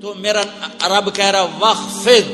تو میرا رب کہہ رہا وخفض،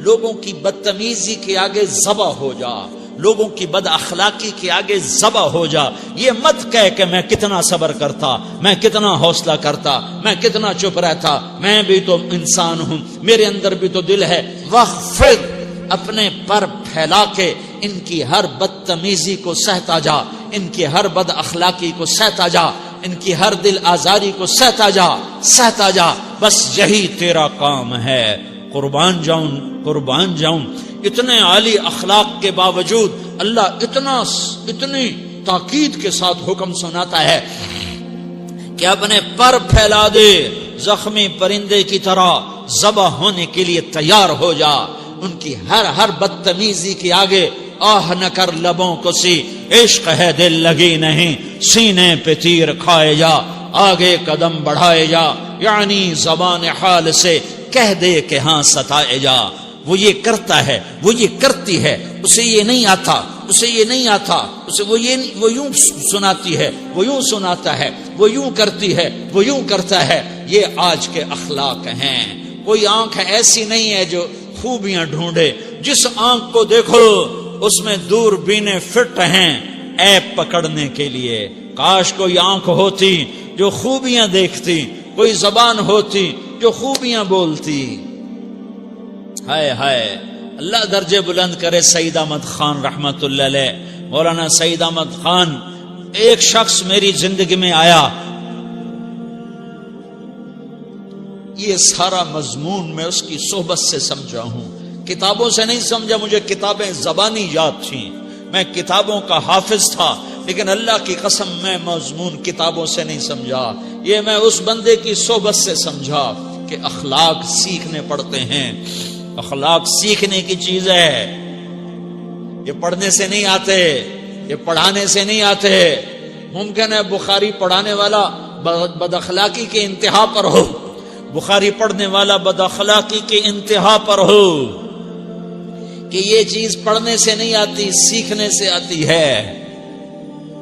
لوگوں کی بدتمیزی کے آگے ذبح ہو جا، لوگوں کی بد اخلاقی کے آگے ذبح ہو جا. یہ مت کہہ کہ میں کتنا صبر کرتا، میں کتنا حوصلہ کرتا، میں کتنا چپ رہتا، میں بھی تو انسان ہوں، میرے اندر بھی تو دل ہے. وخفض، اپنے پر پھیلا کے ان کی ہر بدتمیزی کو سہتا جا، ان کی ہر بد اخلاقی کو سہتا جا، ان کی ہر دل آزاری کو سہتا جا، سہتا جا. بس یہی تیرا کام ہے. قربان جاؤں، قربان جاؤں. اتنے عالی اخلاق کے باوجود اللہ اتنی تاکید کے ساتھ حکم سناتا ہے کہ اپنے پر پھیلا دے، زخمی پرندے کی طرح ذبح ہونے کے لیے تیار ہو جا. ان کی ہر بدتمیزی کے آگے آہ نہ کر لبوں کو سی، عشق ہے دل لگی نہیں، سینے پہ تیر کھائے جا، آگے قدم بڑھائے جا. یعنی زبان حال سے کہہ دے کہ ہاں ستائے جا. وہ یہ کرتا ہے، وہ یہ کرتی ہے، اسے یہ نہیں آتا، اسے یہ نہیں آتا، اسے وہ یوں سناتی ہے، وہ یوں سناتا ہے، وہ یوں کرتی ہے، وہ یوں کرتا ہے. یہ آج کے اخلاق ہیں. کوئی آنکھ ایسی نہیں ہے جو خوبیاں ڈھونڈے. جس آنکھ کو دیکھو اس میں دوربینیں فٹ ہیں عیب پکڑنے کے لیے. کاش کوئی آنکھ ہوتی جو خوبیاں دیکھتی، کوئی زبان ہوتی جو خوبیاں بولتی. ہائے ہائے، اللہ درجے بلند کرے سعید احمد خان رحمت اللہ علیہ. مولانا سعید احمد خان، ایک شخص میری زندگی میں آیا، یہ سارا مضمون میں اس کی صحبت سے سمجھا ہوں، کتابوں سے نہیں سمجھا. مجھے کتابیں زبانی یاد تھیں، میں کتابوں کا حافظ تھا، لیکن اللہ کی قسم میں مضمون کتابوں سے نہیں سمجھا. یہ میں اس بندے کی صحبت سے سمجھا کہ اخلاق سیکھنے پڑتے ہیں. اخلاق سیکھنے کی چیز ہے، یہ پڑھنے سے نہیں آتے، یہ پڑھانے سے نہیں آتے. ممکن ہے بخاری پڑھانے والا بد اخلاقی کے انتہا پر ہو، بخاری پڑھنے والا بد اخلاقی کے انتہا پر ہو، کہ یہ چیز پڑھنے سے نہیں آتی، سیکھنے سے آتی ہے.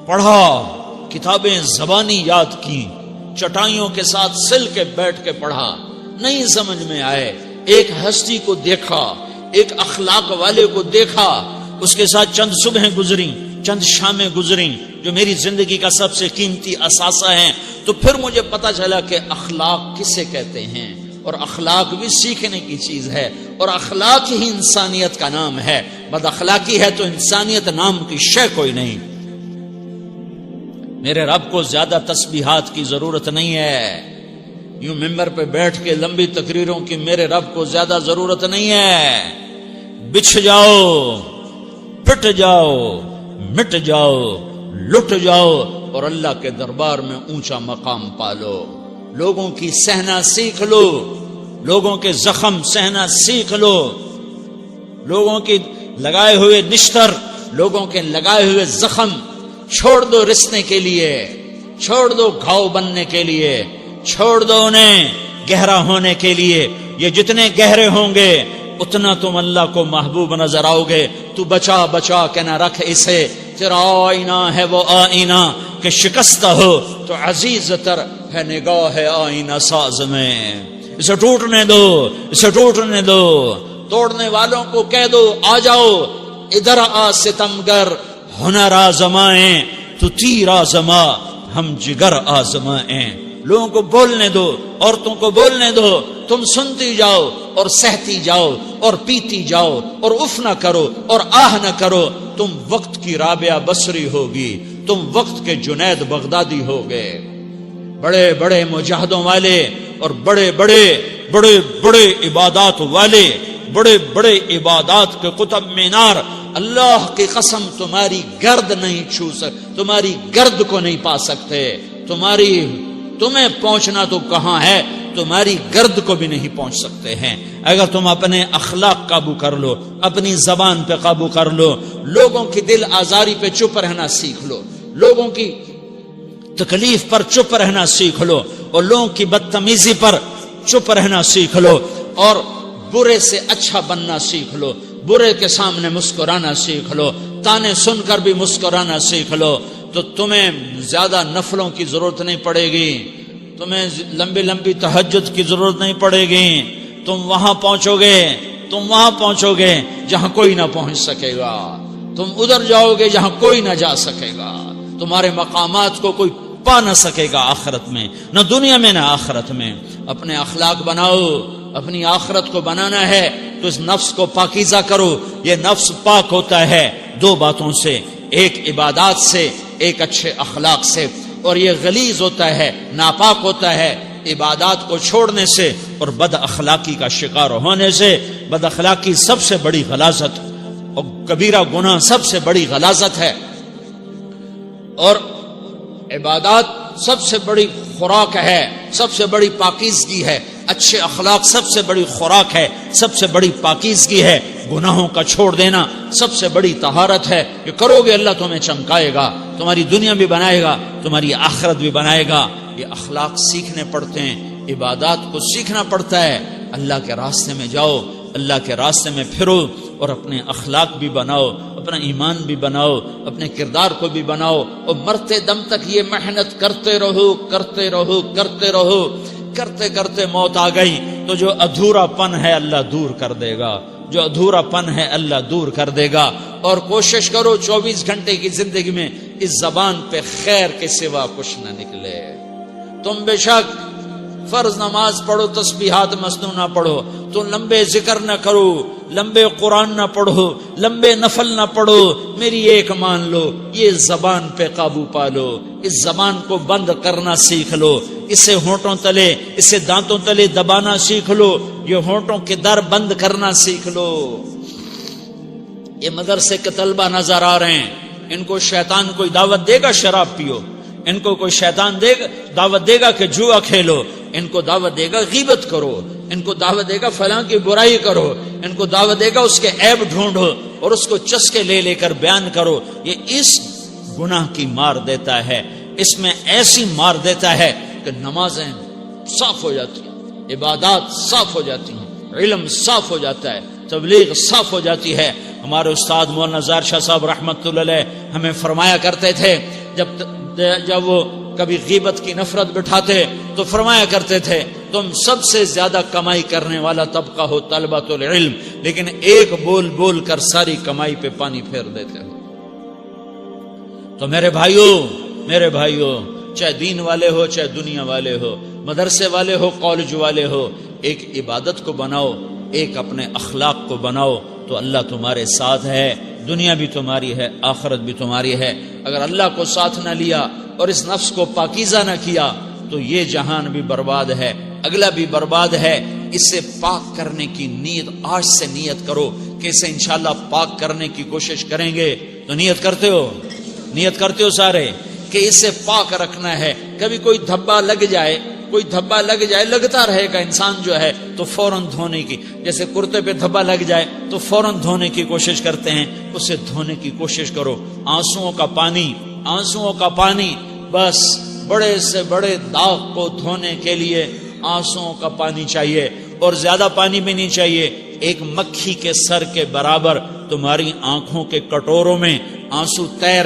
پڑھا، کتابیں زبانی یاد کی، چٹائیوں کے ساتھ سل کے بیٹھ کے پڑھا، نہیں سمجھ میں آئے. ایک ہستی کو دیکھا، ایک اخلاق والے کو دیکھا، اس کے ساتھ چند صبحیں گزری، چند شامیں گزری جو میری زندگی کا سب سے قیمتی اثاثہ ہیں. تو پھر مجھے پتا چلا کہ اخلاق کسے کہتے ہیں، اور اخلاق بھی سیکھنے کی چیز ہے، اور اخلاق ہی انسانیت کا نام ہے. بد اخلاقی ہے تو انسانیت نام کی شے کوئی نہیں. میرے رب کو زیادہ تسبیحات کی ضرورت نہیں ہے، یوں ممبر پہ بیٹھ کے لمبی تقریروں کی میرے رب کو زیادہ ضرورت نہیں ہے. بچھ جاؤ، پٹ جاؤ، مٹ جاؤ، لٹ جاؤ، اور اللہ کے دربار میں اونچا مقام پالو. لوگوں کی سہنا سیکھ لو، لوگوں کے زخم سہنا سیکھ لو، لوگوں کی لگائے ہوئے نشتر، لوگوں کے لگائے ہوئے زخم چھوڑ دو رسنے کے لیے، چھوڑ دو گھاؤ بننے کے لیے، چھوڑ دو انہیں گہرا ہونے کے لیے. یہ جتنے گہرے ہوں گے اتنا تم اللہ کو محبوب نظر آؤ گے. تو بچا بچا کے نہ رکھ اسے، تیرا آئینہ ہے وہ آئینہ کہ شکستہ ہو تو عزیز تر ہے نگاہ آئینہ ساز میں. اسے ٹوٹنے دو، اسے ٹوٹنے دو. توڑنے والوں کو کہہ دو آ جاؤ ادھر آ ستمگر، ہنر آزمائیں تو تیر آزما، ہم جگر آزمائیں. لوگوں کو بولنے دو، عورتوں کو بولنے دو، تم سنتی جاؤ اور سہتی جاؤ اور پیتی جاؤ اور اف نہ کرو اور آہ نہ کرو. تم وقت کی رابعہ بصری ہوگی، تم وقت کے جنید بغدادی ہوگے. بڑے بڑے مجاہدوں والے اور بڑے بڑے بڑے بڑے عبادات والے، بڑے بڑے عبادات کے قطب مینار، اللہ کی قسم تمہاری گرد نہیں چھو سکتے، تمہاری گرد کو نہیں پا سکتے. تمہیں پہنچنا تو کہاں ہے، تمہاری گرد کو بھی نہیں پہنچ سکتے ہیں. اگر تم اپنے اخلاق قابو کر لو، اپنی زبان پہ قابو کر لو، لوگوں کی دل آزاری پہ چپ رہنا سیکھ لو، لوگوں کی تکلیف پر چپ رہنا سیکھ لو، اور لوگوں کی بدتمیزی پر چپ رہنا سیکھ لو، اور برے سے اچھا بننا سیکھ لو، برے کے سامنے مسکرانا سیکھ لو، تانے سن کر بھی مسکرانا سیکھ لو، تو تمہیں زیادہ نفلوں کی ضرورت نہیں پڑے گی. تمہیں لمبی لمبی تہجد کی ضرورت نہیں پڑے گی. تم وہاں پہنچو گے جہاں کوئی نہ پہنچ سکے گا. تم ادھر جاؤ گے جہاں کوئی نہ جا سکے گا. تمہارے مقامات کو کوئی پا نہ سکے گا آخرت میں، نہ دنیا میں نہ آخرت میں. اپنے اخلاق بناؤ. اپنی آخرت کو بنانا ہے تو اس نفس کو پاکیزہ کرو. یہ نفس پاک ہوتا ہے دو باتوں سے، ایک عبادات سے، ایک اچھے اخلاق سے. اور یہ غلیظ ہوتا ہے، ناپاک ہوتا ہے عبادات کو چھوڑنے سے اور بد اخلاقی کا شکار ہونے سے. بد اخلاقی سب سے بڑی غلاظت اور کبیرہ گناہ سب سے بڑی غلاظت ہے، اور عبادات سب سے بڑی خوراک ہے، سب سے بڑی پاکیزگی ہے. اچھے اخلاق سب سے بڑی خوراک ہے، سب سے بڑی پاکیزگی ہے. گناہوں کا چھوڑ دینا سب سے بڑی طہارت ہے. یہ کرو گے اللہ تمہیں چمکائے گا، تمہاری دنیا بھی بنائے گا، تمہاری آخرت بھی بنائے گا. یہ اخلاق سیکھنے پڑتے ہیں، عبادات کو سیکھنا پڑتا ہے. اللہ کے راستے میں جاؤ، اللہ کے راستے میں پھرو، اور اپنے اخلاق بھی بناؤ، اپنا ایمان بھی بناؤ، اپنے کردار کو بھی بناؤ. اور مرتے دم تک یہ محنت کرتے رہو. کرتے کرتے موت آ گئی تو جو ادھورا پن ہے اللہ دور کر دے گا. جو ادھورا پن ہے اللہ دور کر دے گا. اور کوشش کرو 24 گھنٹے کی زندگی میں اس زبان پہ خیر کے سوا کچھ نہ نکلے. تم بے شک فرض نماز پڑھو، تسبیحات مسنون نہ پڑھو، تو لمبے ذکر نہ کرو، لمبے قرآن نہ پڑھو، لمبے نفل نہ پڑھو. میری ایک مان لو، یہ زبان پہ قابو پا لو. اس زبان کو بند کرنا سیکھ لو. اسے ہونٹوں تلے، اسے دانتوں تلے دبانا سیکھ لو. یہ ہونٹوں کے در بند کرنا سیکھ لو. یہ مدرسے کے طلبہ نظر آ رہے ہیں، ان کو شیطان کوئی دعوت دے گا شراب پیو، ان کو کوئی شیطان دعوت دے گا کہ جوا کھیلو، ان کو دعوت دے گا غیبت کرو، ان کو دعوت دے گا فلاں کی برائی کرو، ان کو دعوت دے گا اس کے عیب ڈھونڈو اور اس کو چسکے لے لے کر بیان کرو. یہ اس گناہ کی مار دیتا ہے، اس میں ایسی مار دیتا ہے کہ نمازیں صاف ہو جاتی ہیں، عبادات صاف ہو جاتی ہیں، علم صاف ہو جاتا ہے، تبلیغ صاف ہو جاتی ہے. ہمارے استاد مولانا زار شاہ صاحب رحمت اللہ علیہ ہمیں فرمایا کرتے تھے، جب وہ کبھی غیبت کی نفرت بٹھاتے تو فرمایا کرتے تھے تم سب سے زیادہ کمائی کرنے والا طبقہ ہو طلبۃ العلم، لیکن ایک بول بول کر ساری کمائی پہ پانی پھیر دیتے ہو. تو میرے بھائیوں چاہے دین والے ہو، چاہے دنیا والے ہو، مدرسے والے ہو، کالج والے ہو، ایک عبادت کو بناؤ، ایک اپنے اخلاق کو بناؤ تو اللہ تمہارے ساتھ ہے. دنیا بھی تمہاری ہے، آخرت بھی تمہاری ہے. اگر اللہ کو ساتھ نہ لیا اور اس نفس کو پاکیزہ نہ کیا تو یہ جہان بھی برباد ہے، اگلا بھی برباد ہے. اسے پاک کرنے کی نیت آج سے نیت کرو کہ اسے انشاءاللہ پاک کرنے کی کوشش کریں گے. تو نیت کرتے ہو سارے کہ اسے پاک رکھنا ہے. کبھی کوئی دھبا لگ جائے، لگتا رہے گا انسان جو ہے تو فوراً دھونے کی، جیسے کرتے پہ دھبا لگ جائے تو فوراً دھونے کی کوشش کرتے ہیں، اسے دھونے کی کوشش کرو. آنسوؤں کا پانی بس بڑے سے بڑے داغ کو دھونے کے لیے آنسوؤں کا پانی چاہیے، اور زیادہ پانی بھی نہیں چاہیے. ایک مکھی کے سر کے برابر تمہاری آنکھوں کے کٹوروں میں آنسو تیر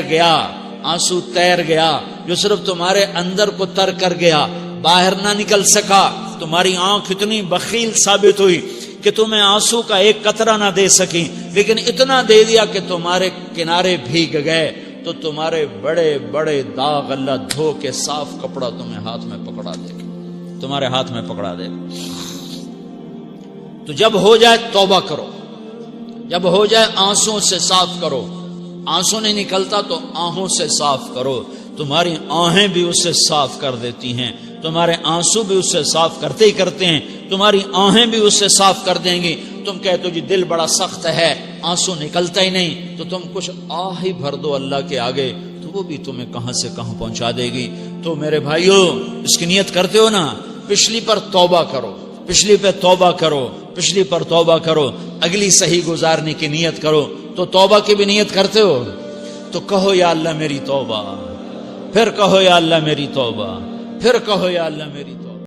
گیا جو صرف تمہارے اندر کو تر کر گیا، باہر نہ نکل سکا. تمہاری آنکھ اتنی بخیل ثابت ہوئی کہ تمہیں آنسو کا ایک قطرہ نہ دے سکی، لیکن اتنا دے دیا کہ تمہارے کنارے بھیگ گئے. تو تمہارے بڑے بڑے داغ اللہ دھو کے صاف کپڑا تمہیں ہاتھ میں پکڑا دے گا، تمہارے ہاتھ میں پکڑا دے گا. تو جب ہو جائے توبہ کرو، جب ہو جائے آنسوں سے صاف کرو. آنسو نہیں نکلتا تو آہوں سے صاف کرو. تمہاری آہیں بھی اسے صاف کر دیتی ہیں، تمہارے آنسو بھی اسے صاف کرتے ہی کرتے ہیں، تمہاری آہیں بھی اسے صاف کر دیں گی. تم کہتے ہو جی دل بڑا سخت ہے، آنسو نکلتا ہی نہیں، تو تم کچھ آہ ہی بھر دو اللہ کے آگے، تو وہ بھی تمہیں کہاں سے کہاں پہنچا دے گی. تو میرے بھائیو اس کی نیت کرتے ہو نا، پچھلی پر توبہ کرو، پچھلی پہ توبہ کرو، پچھلی پر توبہ کرو، اگلی صحیح گزارنے کی نیت کرو. تو توبہ کی بھی نیت کرتے ہو تو کہو یا اللہ میری توبہ، پھر کہو یا اللہ میری توبہ، پھر کہو یا اللہ میری توبہ.